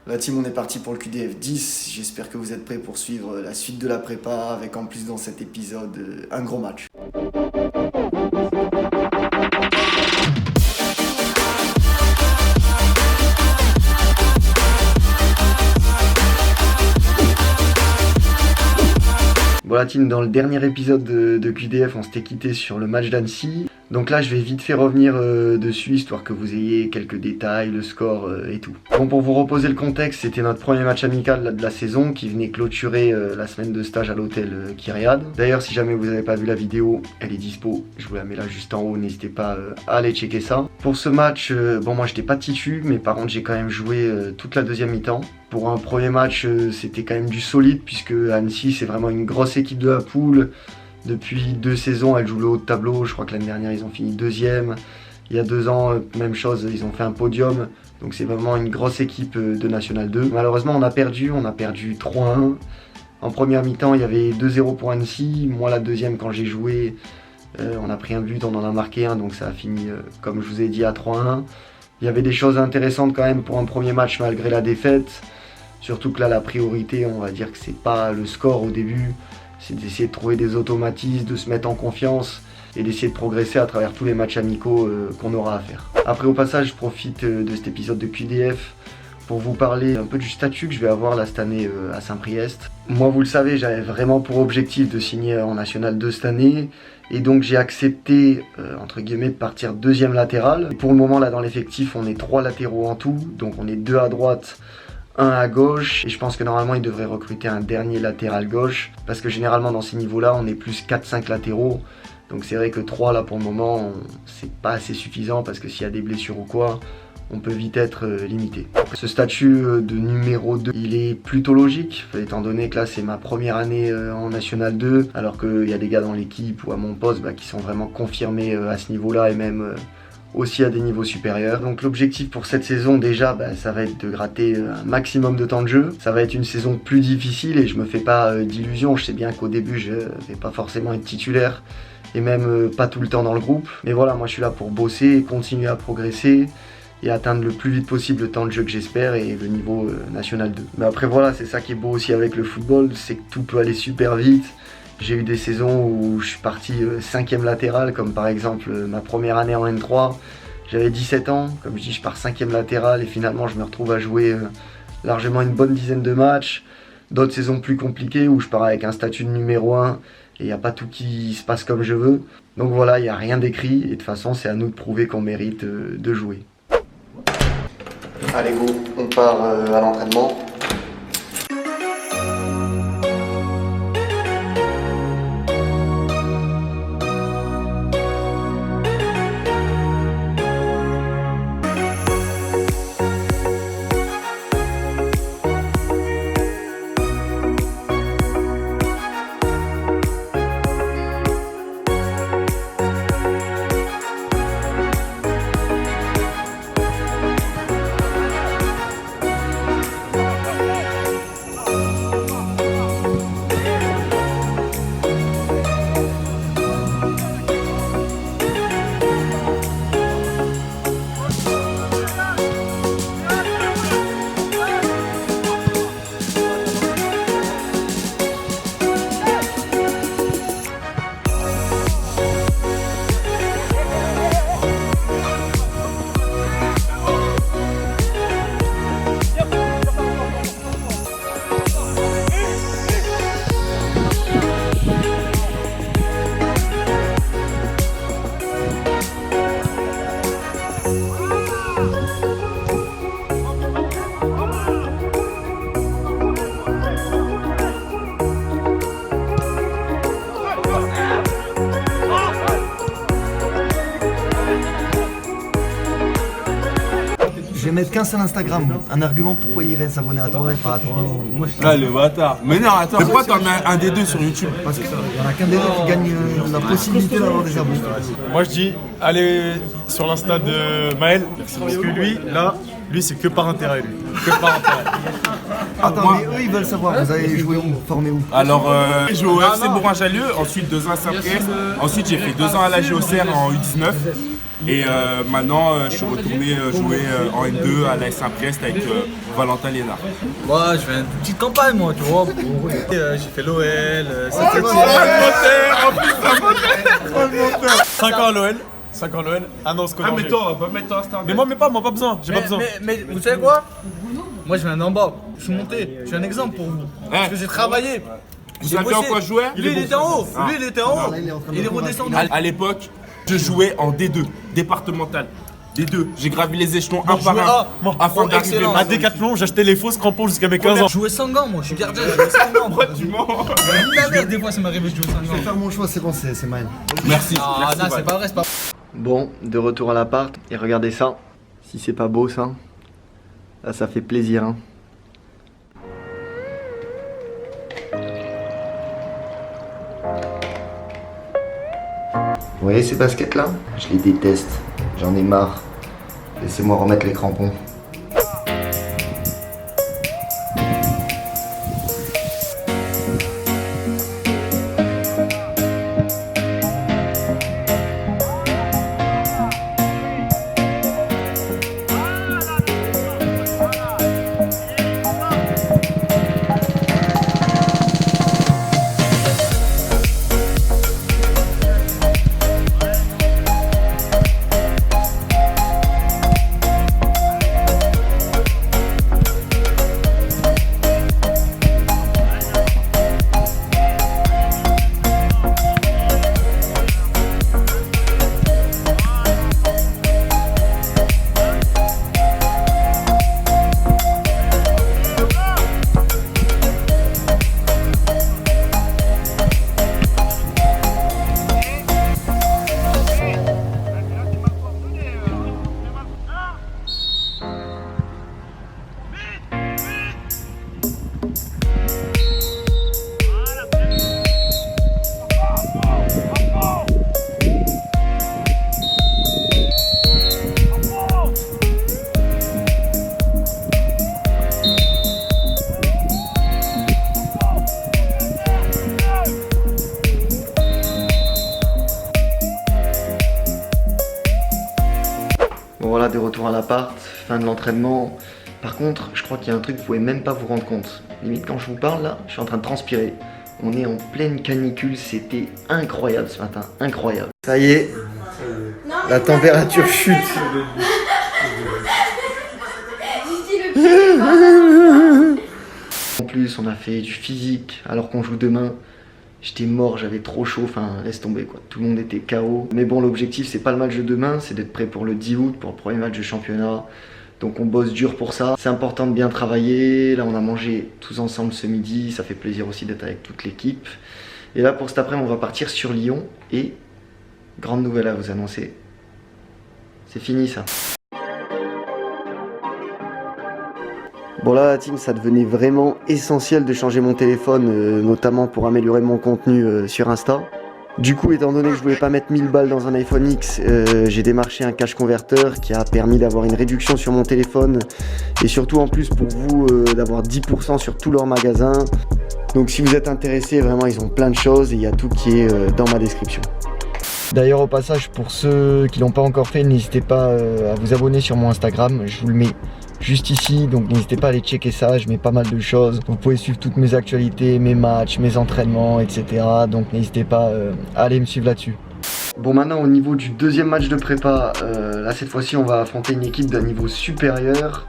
La team, on est parti pour le QDF 10. J'espère que vous êtes prêts pour suivre la suite de la prépa avec en plus dans cet épisode un gros match. Bon la team, dans le dernier épisode de QDF, on s'était quitté sur le match d'Annecy. Donc là, je vais vite fait revenir dessus, histoire que vous ayez quelques détails, le score et tout. Bon, pour vous reposer le contexte, c'était notre premier match amical de la saison qui venait clôturer la semaine de stage à l'hôtel Kyriade. D'ailleurs, si jamais vous n'avez pas vu la vidéo, elle est dispo. Je vous la mets là juste en haut, n'hésitez pas à aller checker ça. Pour ce match, bon moi j'étais pas titu, mais par contre j'ai quand même joué toute la deuxième mi-temps. Pour un premier match, c'était quand même du solide, puisque Annecy c'est vraiment une grosse équipe de la poule. Depuis 2 saisons, elle joue le haut de tableau. Je crois que l'année dernière, ils ont fini 2e. Il y a 2 ans, même chose, ils ont fait un podium. Donc c'est vraiment une grosse équipe de National 2. Malheureusement, on a perdu 3-1. En première mi-temps, il y avait 2-0 pour Annecy. Moi, la deuxième, quand j'ai joué, on a pris un but, on en a marqué un. Donc ça a fini, comme je vous ai dit, à 3-1. Il y avait des choses intéressantes quand même pour un premier match malgré la défaite. Surtout que là, la priorité, on va dire que c'est pas le score au début. C'est d'essayer de trouver des automatismes, de se mettre en confiance et d'essayer de progresser à travers tous les matchs amicaux qu'on aura à faire. Après au passage, je profite de cet épisode de QDF pour vous parler un peu du statut que je vais avoir là cette année à Saint-Priest. Moi vous le savez, j'avais vraiment pour objectif de signer en National 2 cette année et donc j'ai accepté entre guillemets de partir 2e latéral. Pour le moment là dans l'effectif on est 3 latéraux en tout, donc on est 2 à droite, 1 à gauche, et je pense que normalement il devrait recruter un dernier latéral gauche, parce que généralement dans ces niveaux là on est plus 4-5 latéraux, donc c'est vrai que 3 là pour le moment c'est pas assez suffisant, parce que s'il y a des blessures ou quoi, on peut vite être limité. Ce statut de numéro 2, il est plutôt logique, étant donné que là c'est ma première année en National 2, alors qu'il y a des gars dans l'équipe ou à mon poste qui sont vraiment confirmés à ce niveau là, et même aussi à des niveaux supérieurs. Donc l'objectif pour cette saison déjà, ça va être de gratter un maximum de temps de jeu. Ça va être une saison plus difficile et je me fais pas d'illusions. Je sais bien qu'au début je vais pas forcément être titulaire et même pas tout le temps dans le groupe. Mais voilà, moi je suis là pour bosser, continuer à progresser et atteindre le plus vite possible le temps de jeu que j'espère et le niveau National 2. Mais après voilà, c'est ça qui est beau aussi avec le football, c'est que tout peut aller super vite. J'ai eu des saisons où je suis parti 5e latéral, comme par exemple ma première année en N3. J'avais 17 ans, comme je dis, je pars 5e latéral et finalement je me retrouve à jouer largement une bonne dizaine de matchs. D'autres saisons plus compliquées où je pars avec un statut de numéro 1 et il n'y a pas tout qui se passe comme je veux. Donc voilà, il n'y a rien d'écrit et de toute façon c'est à nous de prouver qu'on mérite de jouer. Allez go, on part à l'entraînement. vais mettre qu'un seul Instagram. Un argument pourquoi il irait s'abonner à toi et pas à toi. Ah le bâtard. Mais non, attends, pourquoi t'en mets un des deux sur YouTube? Parce qu'il n'y en a qu'un des deux qui gagne la possibilité d'avoir des abonnés. Moi je dis, allez sur l'insta de Maël, parce que lui c'est que par intérêt lui. Que par intérêt. Attends, mais eux ils veulent savoir, vous avez joué où, formé où? Alors, j'ai joué au FC Bourgoin-Jallieu, ensuite 2 ans à Saint-Priest, ensuite j'ai fait 2 ans à la JOCR en U19. Et maintenant, je suis retourné jouer en N2 à l'AS Saint-Priest avec Valentin Lénard. Moi, je fais une petite campagne, moi, tu vois. J'ai fait l'OL, En plus, ça 5 ans à l'OL. 5 ans à l'OL. Un an au SCO Ah, mais d'Angers. toi, on va mettre ton Insta. Mais moi pas besoin. J'ai pas besoin. Mais vous savez quoi? Moi, je viens d'en bas. Je suis monté. Je suis un exemple pour vous. Parce que j'ai travaillé. Vous savez en quoi je jouais? Lui, il était en haut. Lui, il était en haut. Il est redescendu. À l'époque, je jouais en D2, départemental. D2, j'ai gravi les échelons un par un afin d'arriver excellent. À Decathlon, j'achetais les fausses crampons jusqu'à mes 15 ans. Je jouais sans gants, moi. Je suis gardien. Je jouais sans gants. Tu mens. La merde, des fois, ça m'arrive de jouer sans Je vais gants. faire mon choix, c'est bon, c'est Maël. Merci. Ah, merci, non, Val. c'est pas vrai, c'est pas vrai. Bon, de retour à l'appart, et regardez ça. Si c'est pas beau ça, là ça fait plaisir hein. Vous voyez ces baskets là? Je les déteste, j'en ai marre. Laissez-moi remettre les crampons. Bon voilà, de retour à l'appart, fin de l'entraînement. Par contre, je crois qu'il y a un truc que vous pouvez même pas vous rendre compte. Limite quand je vous parle là, je suis en train de transpirer. On est en pleine canicule, c'était incroyable ce matin, incroyable. Ça y est, la température chute. En plus, on a fait du physique alors qu'on joue demain. J'étais mort, j'avais trop chaud, enfin laisse tomber quoi, tout le monde était KO. Mais bon, l'objectif c'est pas le match de demain, c'est d'être prêt pour le 10 août, pour le premier match de championnat. Donc on bosse dur pour ça. C'est important de bien travailler, là on a mangé tous ensemble ce midi, ça fait plaisir aussi d'être avec toute l'équipe. Et là pour cet après-midi on va partir sur Lyon et grande nouvelle à vous annoncer. C'est fini ça. Bon là la team, ça devenait vraiment essentiel de changer mon téléphone, notamment pour améliorer mon contenu sur Insta. Du coup, étant donné que je voulais pas mettre 1000 balles dans un iPhone X, j'ai démarché un cash converter qui a permis d'avoir une réduction sur mon téléphone et surtout en plus pour vous d'avoir 10% sur tous leurs magasins. Donc si vous êtes intéressé, vraiment ils ont plein de choses et il y a tout qui est dans ma description. D'ailleurs au passage, pour ceux qui l'ont pas encore fait, n'hésitez pas à vous abonner sur mon Instagram, je vous le mets juste ici, donc n'hésitez pas à aller checker ça, je mets pas mal de choses. Vous pouvez suivre toutes mes actualités, mes matchs, mes entraînements, etc. Donc n'hésitez pas à aller me suivre là-dessus. Bon maintenant au niveau du deuxième match de prépa, là cette fois-ci on va affronter une équipe d'un niveau supérieur.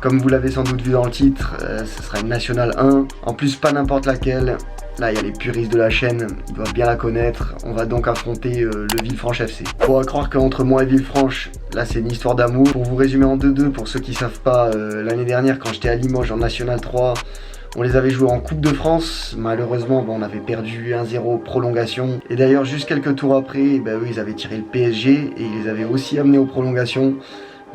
Comme vous l'avez sans doute vu dans le titre, ce sera une Nationale 1, en plus pas n'importe laquelle. Là, il y a les puristes de la chaîne, ils doivent bien la connaître. On va donc affronter le Villefranche FC. Faut à croire qu'entre moi et Villefranche, là, c'est une histoire d'amour. Pour vous résumer en 2-2, pour ceux qui savent pas, l'année dernière, quand j'étais à Limoges en National 3, on les avait joués en Coupe de France. Malheureusement, on avait perdu 1-0 prolongation. Et d'ailleurs, juste quelques tours après, eux, ils avaient tiré le PSG et ils les avaient aussi amenés aux prolongations.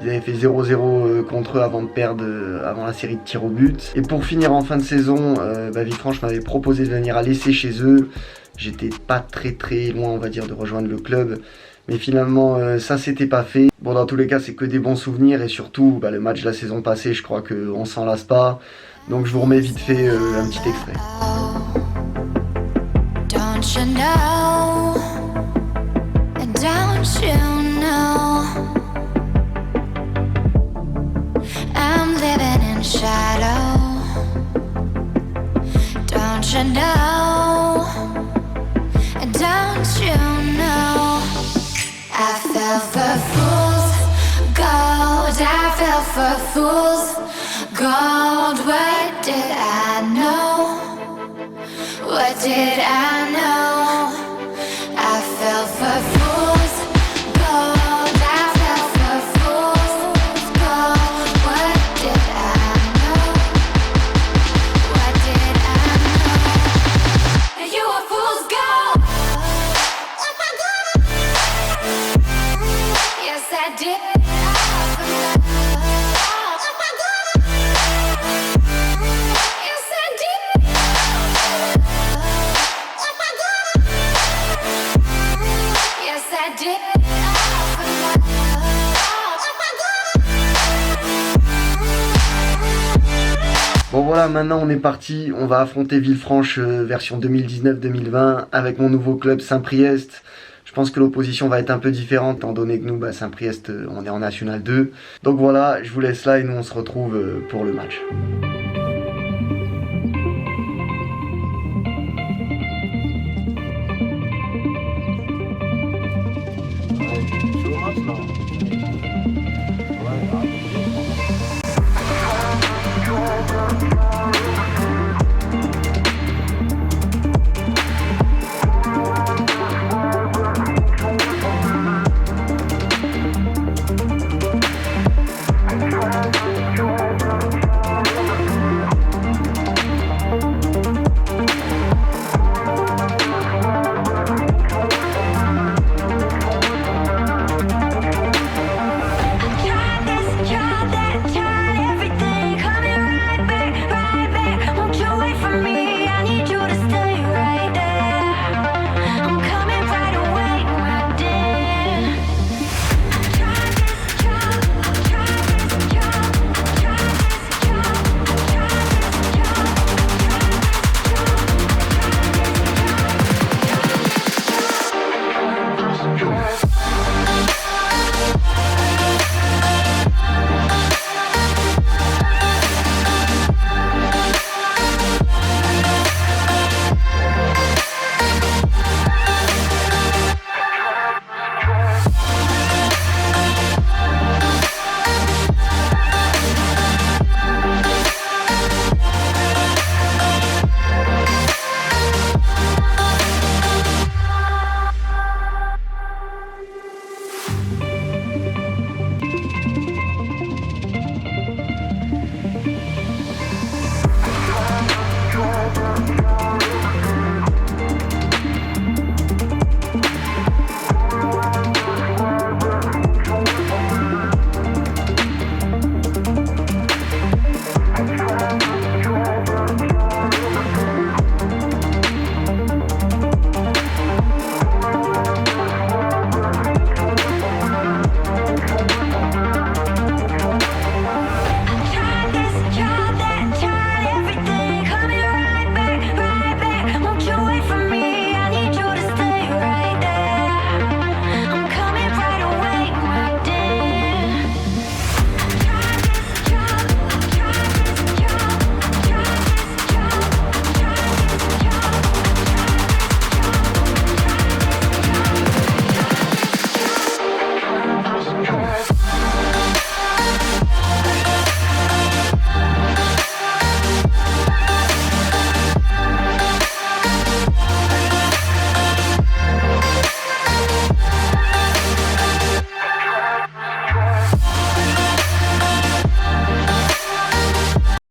Ils avaient fait 0-0 contre eux avant de perdre, avant la série de tirs au but. Et pour finir en fin de saison, Villefranche m'avait proposé de venir à l'essai chez eux. J'étais pas très loin, on va dire, de rejoindre le club. Mais finalement, ça s'était pas fait. Bon, dans tous les cas, c'est que des bons souvenirs. Et surtout, le match de la saison passée, je crois qu'on s'en lasse pas. Donc je vous remets vite fait un petit extrait. Don't you know? Don't you know? shadow. Don't you know? Don't you know? I fell for fool's gold. I fell for fool's gold. What did I know? What did I know? I fell for fool's gold. I fell for fool's gold. What did I know? What did I know? You were fool's gold. Yes, I did. Yes, I did. Yes, I did. Bon voilà, maintenant on est parti, on va affronter Villefranche version 2019-2020 avec mon nouveau club Saint-Priest. Je pense que l'opposition va être un peu différente étant donné que nous, Saint-Priest, on est en National 2. Donc voilà, je vous laisse là et nous on se retrouve pour le match. Ouais,